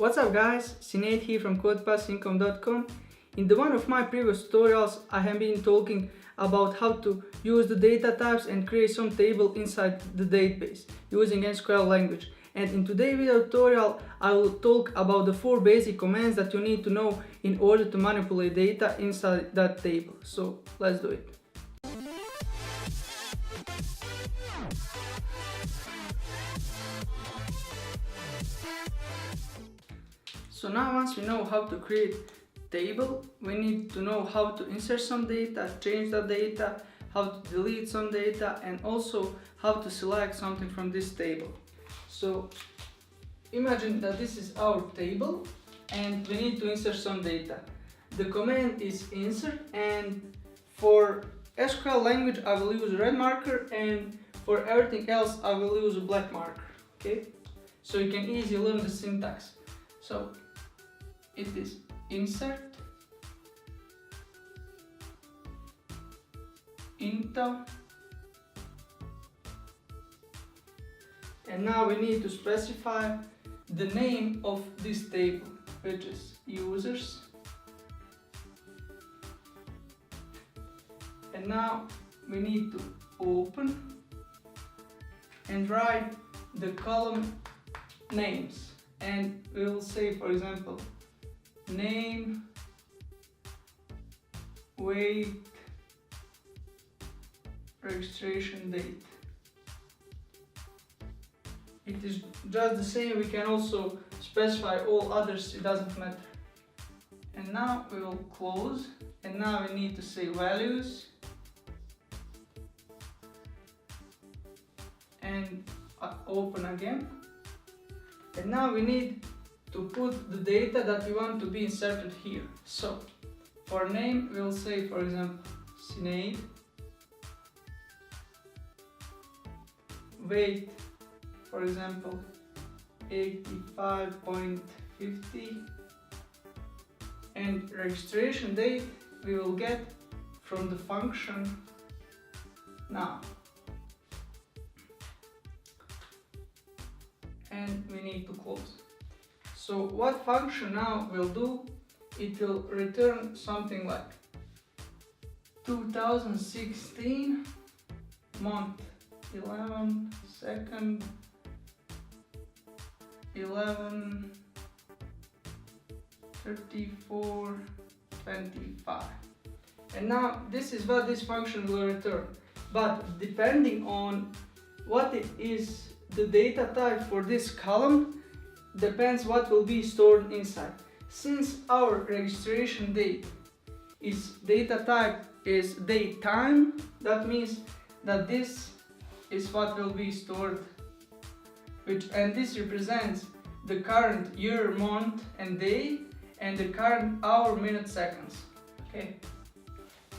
What's up guys, Senaid here from CodePassIncome.com. In one of my previous tutorials I have been talking about how to use the data types and create some table inside the database using MySQL language. And in today's video tutorial I will talk about the 4 basic commands that you need to know in order to manipulate data inside that table. So let's do it. So now once we know how to create table, we need to know how to insert some data, change the data, how to delete some data, and also how to select something from this table. So imagine that this is our table and we need to insert some data. The command is insert, and for SQL language I will use red marker, and for everything else I will use a black marker. Okay, so you can easily learn the syntax. So it is insert into, and now we need to specify the name of this table, which is users. And now we need to open and write the column names, and we will say, for example, name, weight, registration date. It is just the same, we can also specify all others, it doesn't matter. And now we will close, and now we need to say values, and open again. And now we need to put the data that we want to be inserted here. So for name we'll say, for example, Senaid, weight, for example, 85.50, and registration date we will get from the function now. And we need to close. So what function now will do? It will return something like 2016 month 11 second 11 34 25. And now this is what this function will return, but depending on what it is the data type for this column depends what will be stored inside. Since our registration date is data type is date time, that means that this is what will be stored, and this represents the current year, month and day, and the current hour, minute, seconds. Okay,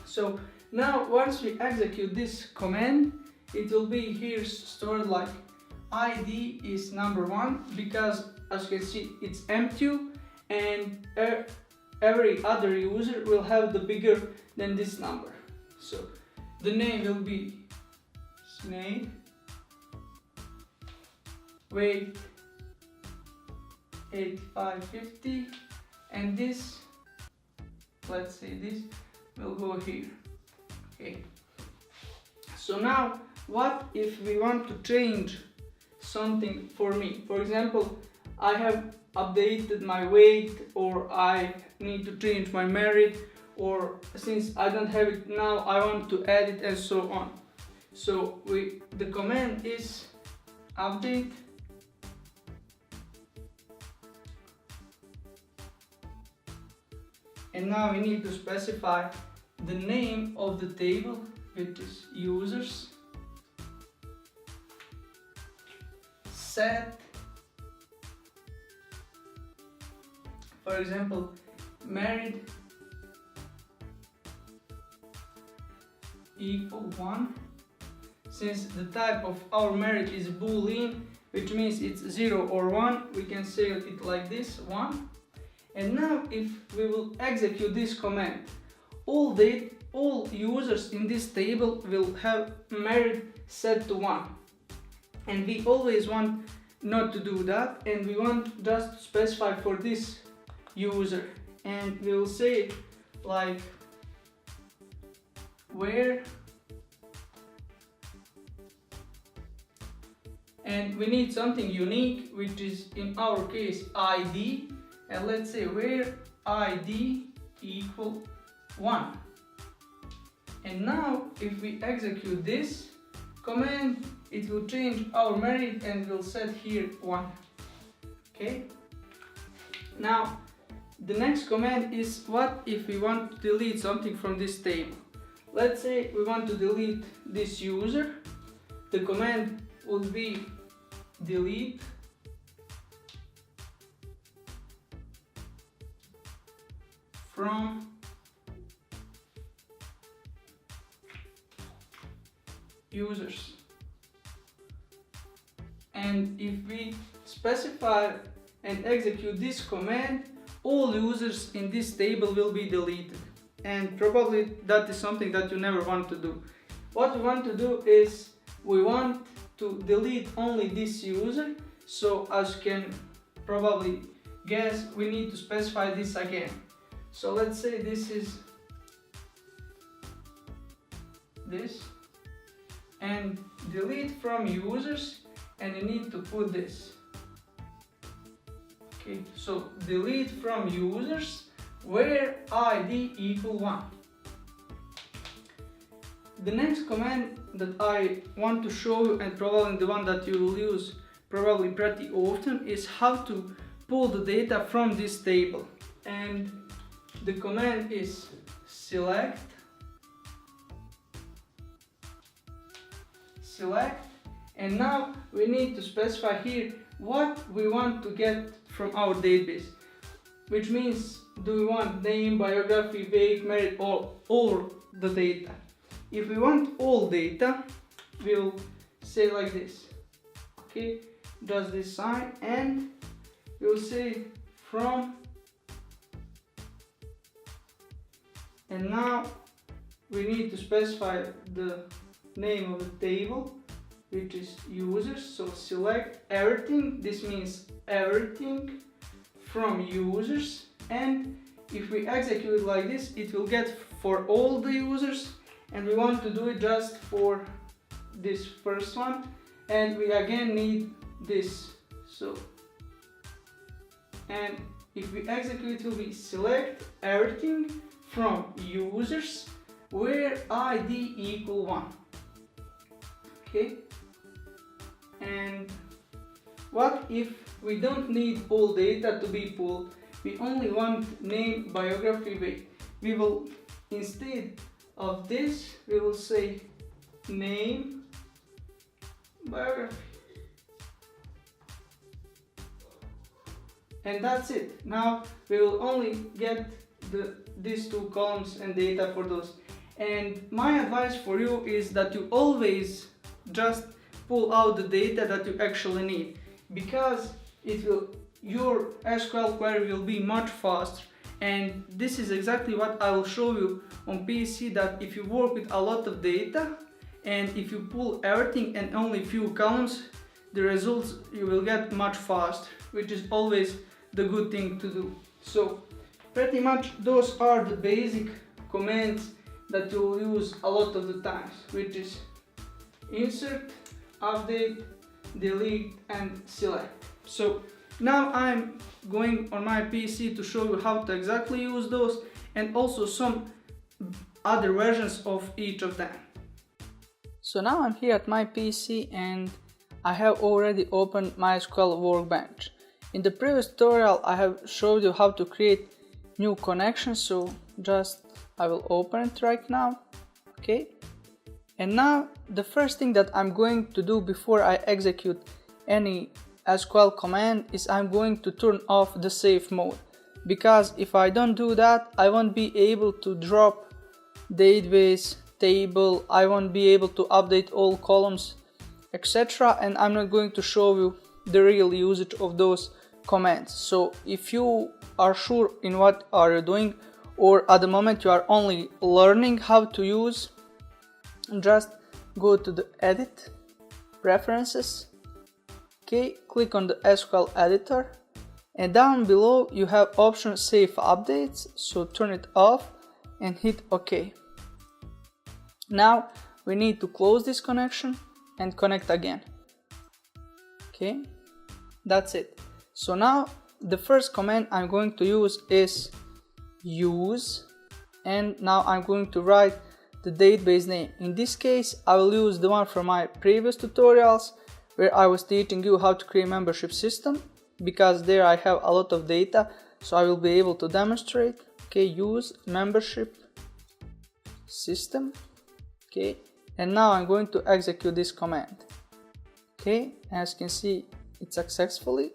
so now once we execute this command, it will be here stored like ID is number 1, because as you can see it's empty, and every other user will have the bigger than this number. So the name will be Senaid, weight 8550, and this, let's say this will go here. Okay, so now what if we want to change something for me? For example, I have updated my weight, or I need to change my merit, or since I don't have it now I want to add it, and so on. So the command is update and now we need to specify the name of the table, which is users, set, for example, married equal 1. Since the type of our marriage is boolean, which means it's 0 or 1, we can say it like this, 1. And now if we will execute this command, all users in this table will have married set to 1, and we always want not to do that, and we want just to specify for this user, and we will say like where, and we need something unique, which is in our case ID, and let's say where ID equal 1. And now if we execute this command, it will change our merit and will set here 1. Okay. Now the next command is what if we want to delete something from this table. Let's say we want to delete this user. The command would be delete from users. And if we specify and execute this command, all users in this table will be deleted. And probably that is something that you never want to do. What we want to do is we want to delete only this user. So as you can probably guess, we need to specify this again. So let's say this is this, and delete from users, and you need to put this. Okay, so delete from users where ID equal 1. The next command that I want to show you, and probably the one that you will use probably pretty often, is how to pull the data from this table. And the command is select, and now we need to specify here what we want to get from our database, which means do we want name, biography, weight, merit, or all the data. If we want all data, we'll say like this. Okay, just this sign, and we'll say from, and now we need to specify the name of the table, which is users. So select everything, this means everything from users, and if we execute like this, it will get for all the users, and we want to do it just for this first one, and we again need this. So, and if we execute, it will be select everything from users where ID equal 1. Okay, and what if we don't need all data to be pulled? We only want name, biography, weight. We will, instead of this, we will say name, biography, and that's it. Now we will only get these two columns and data for those. And my advice for you is that you always just pull out the data that you actually need, because your SQL query will be much faster. And this is exactly what I will show you on PC, that if you work with a lot of data and if you pull everything and only few columns, the results you will get much faster, which is always the good thing to do. So pretty much those are the basic commands that you will use a lot of the times, which is insert, update, delete, and select. So now I'm going on my PC to show you how to exactly use those, and also some other versions of each of them. So now I'm here at my PC and I have already opened MySQL Workbench. In the previous tutorial I have showed you how to create new connections, so I will open it right now. Okay, and now the first thing that I'm going to do before I execute any SQL command is I'm going to turn off the safe mode, because if I don't do that, I won't be able to drop database, table, I won't be able to update all columns, etc. And I'm not going to show you the real usage of those commands. So if you are sure in what are you doing, or at the moment you are only learning how to use, just go to the edit, preferences, Okay, click on the SQL editor, and down below you have option save updates, so turn it off and hit OK. Now we need to close this connection and connect again. Okay, that's it. So now the first command I'm going to use is use, and now I'm going to write the database name. In this case I will use the one from my previous tutorials where I was teaching you how to create membership system, because there I have a lot of data, so I will be able to demonstrate. Okay, use membership system. Okay, and now I'm going to execute this command. Okay, as you can see, it successfully.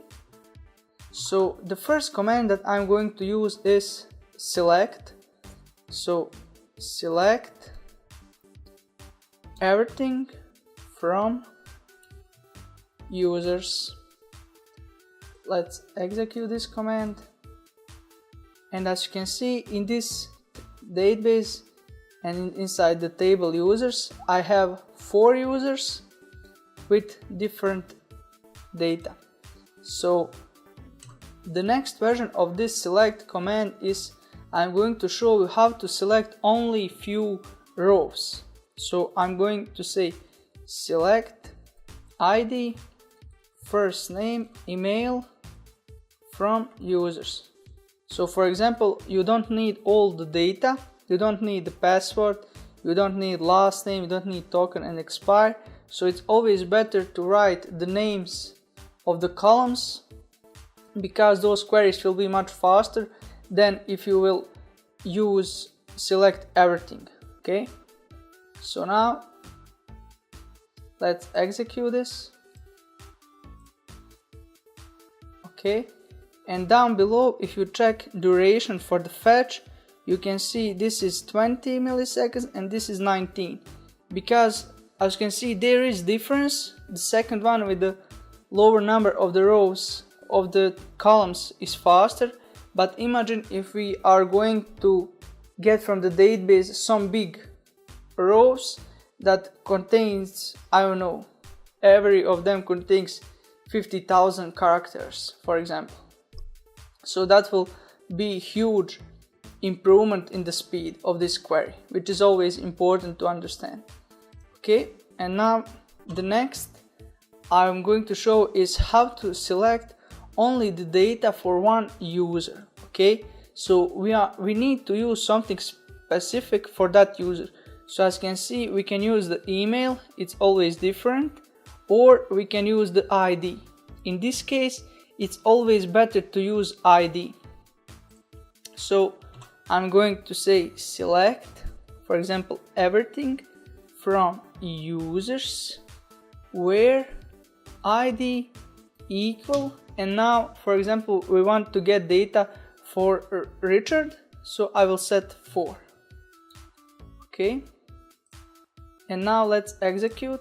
So the first command that I'm going to use is select. So select everything from users. Let's execute this command, and as you can see, in this database and inside the table users, I have 4 users with different data. So the next version of this select command is I'm going to show you how to select only few rows. So I'm going to say select ID, first name, email from users. So for example, you don't need all the data, you don't need the password, you don't need last name, you don't need token and expire. So it's always better to write the names of the columns, because those queries will be much faster than if you will use select everything. Okay, so now let's execute this. Okay, and down below, if you check duration for the fetch, you can see this is 20 milliseconds and this is 19, because as you can see there is difference. The second one with the lower number of the rows of the columns is faster, but imagine if we are going to get from the database some big rows that contains, I don't know, every of them contains 50,000 characters, for example. So that will be huge improvement in the speed of this query, which is always important to understand. Okay, and now the next I'm going to show is how to select only the data for one user. Okay, so we need to use something specific for that user. So as you can see, we can use the email, it's always different, or we can use the ID. In this case, it's always better to use ID. So I'm going to say select, for example, everything from users where ID equal, and now for example we want to get data for Richard, so I will set 4. Okay, and now let's execute.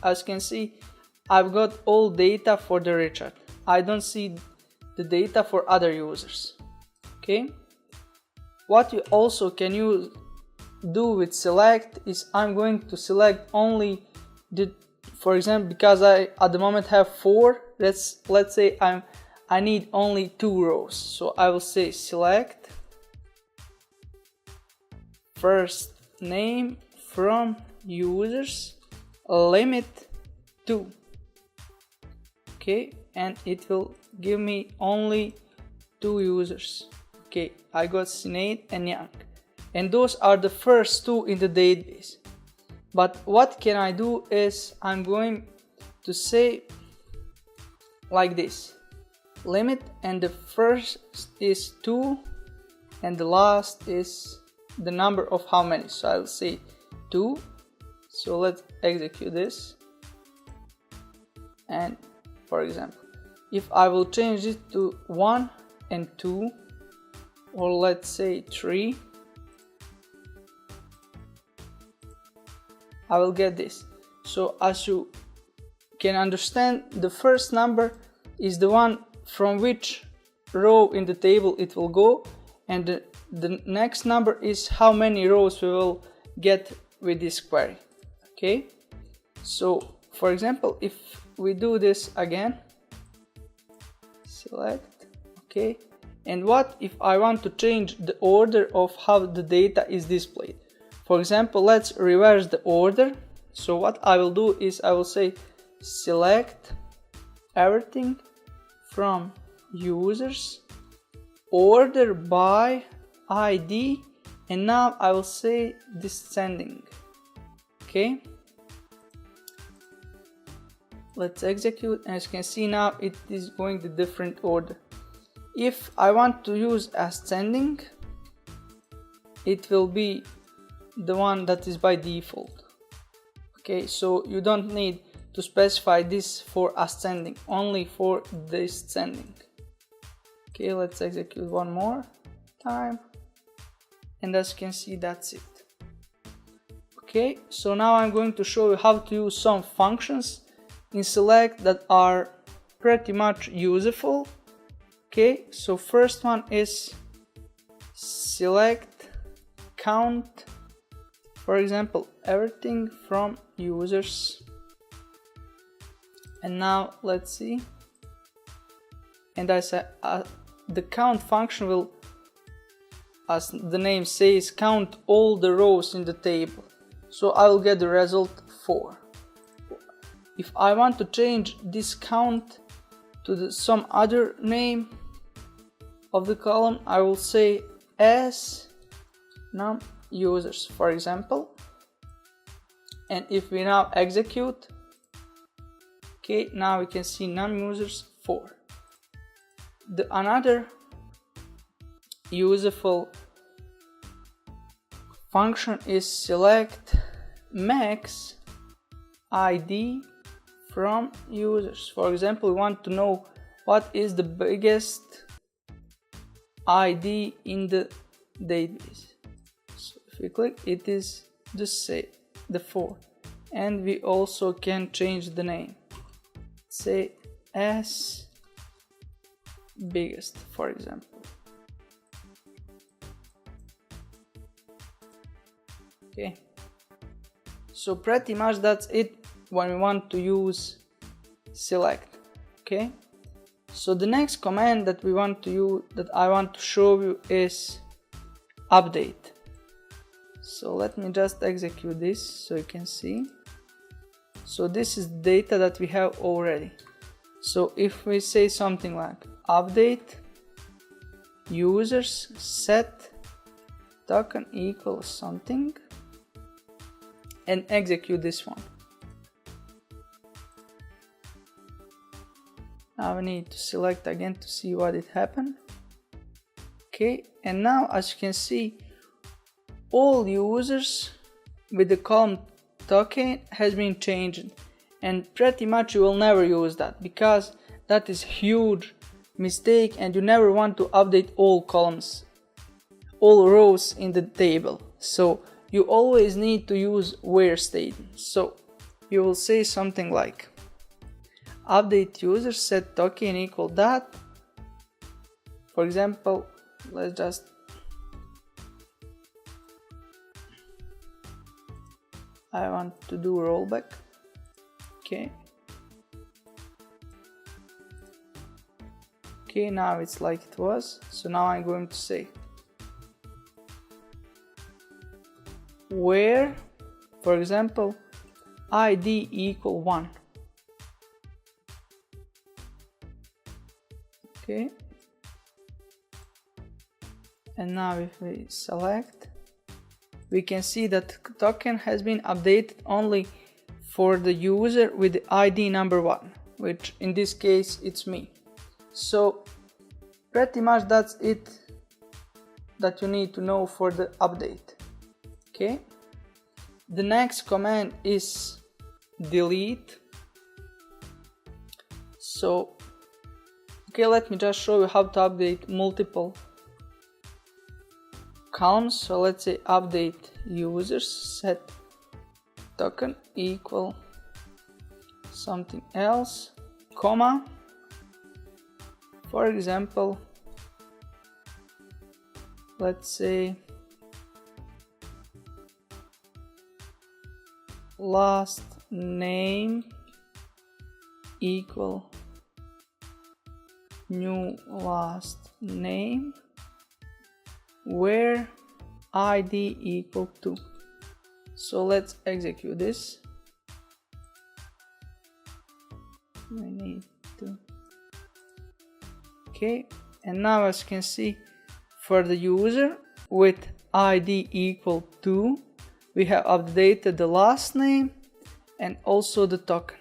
As you can see, I've got all data for the Richard. I don't see the data for other users. Okay, what you also can do with select is I'm going to select only the, for example, because I at the moment have 4, let's say I need only 2 rows, so I will say select first name from users limit 2. Okay, and it will give me only 2 users. Okay, I got Senaid and Young, and those are the first 2 in the database. But what can I do is I'm going to say like this, limit, and the first is 2 and the last is the number of how many, so I'll say 2. So let's execute this, and for example, if I will change it to 1 and 2, or let's say 3, I will get this. So as you can understand, the first number is the one from which row in the table it will go, and the next number is how many rows we will get with this query. Okay, so for example, if we do this again, select, okay. And what if I want to change the order of how the data is displayed? For example, let's reverse the order. So what I will do is I will say select everything from users, order by ID, and now I will say descending. Okay, let's execute. As you can see, now it is going the different order. If I want to use ascending, it will be the one that is by default. Okay, so you don't need to specify this for ascending, only for descending. Okay, let's execute one more time, and as you can see, that's it. Okay, so now I'm going to show you how to use some functions in select that are pretty much useful. Okay, so first one is select count, for example, everything from users. And now let's see, and I say the count function will, as the name says, count all the rows in the table. So I will get the result 4. If I want to change this count to some other name of the column, I will say as num users, for example. And if we now execute, okay, now we can see num users 4. Another useful function is select max ID from users. For example, we want to know what is the biggest ID in the database. So if we click, it is the 4, and we also can change the name. Say as biggest, for example. Okay, so pretty much that's it when we want to use select. Okay, so the next command that we want to use, that I want to show you, is update. So let me just execute this so you can see. So this is data that we have already. So if we say something like update users set token equals something, and execute this one. Now we need to select again to see what it happened. Okay, and now as you can see, all users with the column token has been changed, and pretty much you will never use that because that is huge mistake, and you never want to update all columns, all rows in the table. So you always need to use where statement. So you will say something like update user set token equal that. For example, let's just I want to do rollback. Okay. Okay, now it's like it was. So now I'm going to say where, for example, ID equal 1. Okay, and now if we select, we can see that token has been updated only for the user with the ID number 1, which in this case it's me. So pretty much that's it that you need to know for the update. Okay, the next command is delete. So okay, let me just show you how to update multiple columns. So let's say update users set token equal something else, comma, for example, let's say last name equal new last name where id equal to. So let's execute this. We need to. Okay, and now as you can see, for the user with id equal to, we have updated the last name and also the token.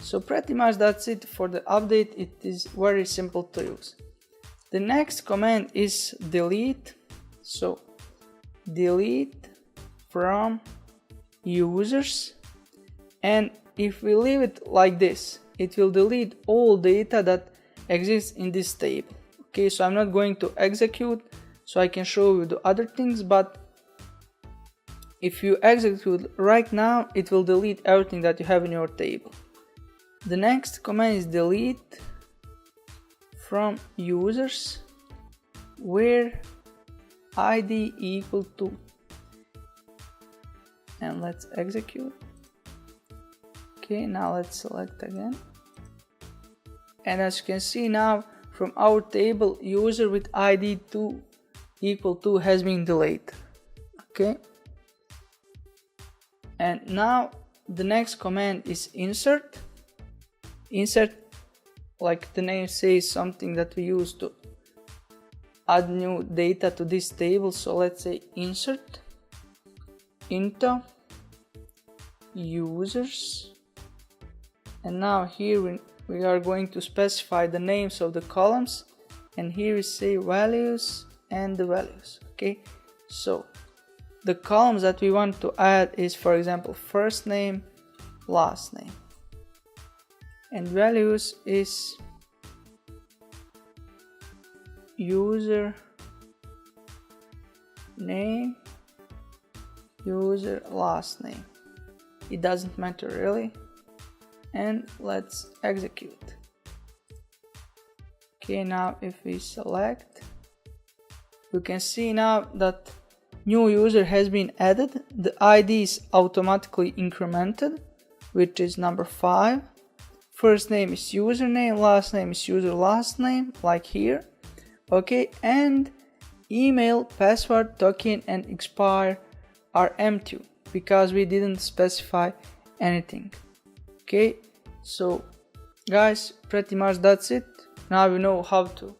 So pretty much that's it for the update. It is very simple to use. The next command is delete. So delete from users, and if we leave it like this, it will delete all data that exists in this table. Okay, so I'm not going to execute so I can show you the other things, but if you execute right now, it will delete everything that you have in your table. The next command is delete from users where id equal to, and let's execute. Okay, now let's select again, and as you can see now from our table, user with id 2 equal to has been deleted. Okay, and now the next command is insert. Insert, like the name says, something that we use to add new data to this table. So let's say insert into users, and now here we are going to specify the names of the columns, and here we say values and the values. Okay, so the columns that we want to add is, for example, first name, last name, and values is user name, user last name. It doesn't matter really, and let's execute. Okay, now if we select, you can see now that new user has been added. The ID is automatically incremented, which is number 5. First name is username, last name is user last name, like here. Okay, and email, password, token and expire are empty because we didn't specify anything. Okay, so guys, pretty much that's it. Now we know how to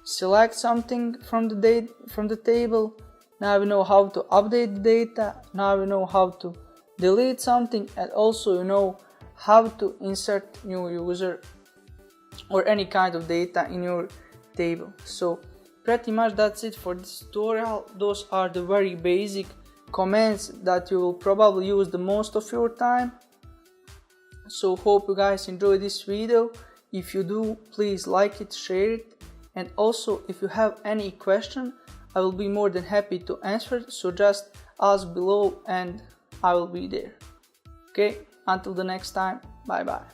select something from the table. Now we know how to update the data. Now we know how to delete something, and also you know how to insert new user or any kind of data in your table. So pretty much that's it for this tutorial. Those are the very basic commands that you will probably use the most of your time. So hope you guys enjoy this video. If you do, please like it, share it, and also if you have any question, I will be more than happy to answer. So just ask below and I will be there. Okay, until the next time, bye bye.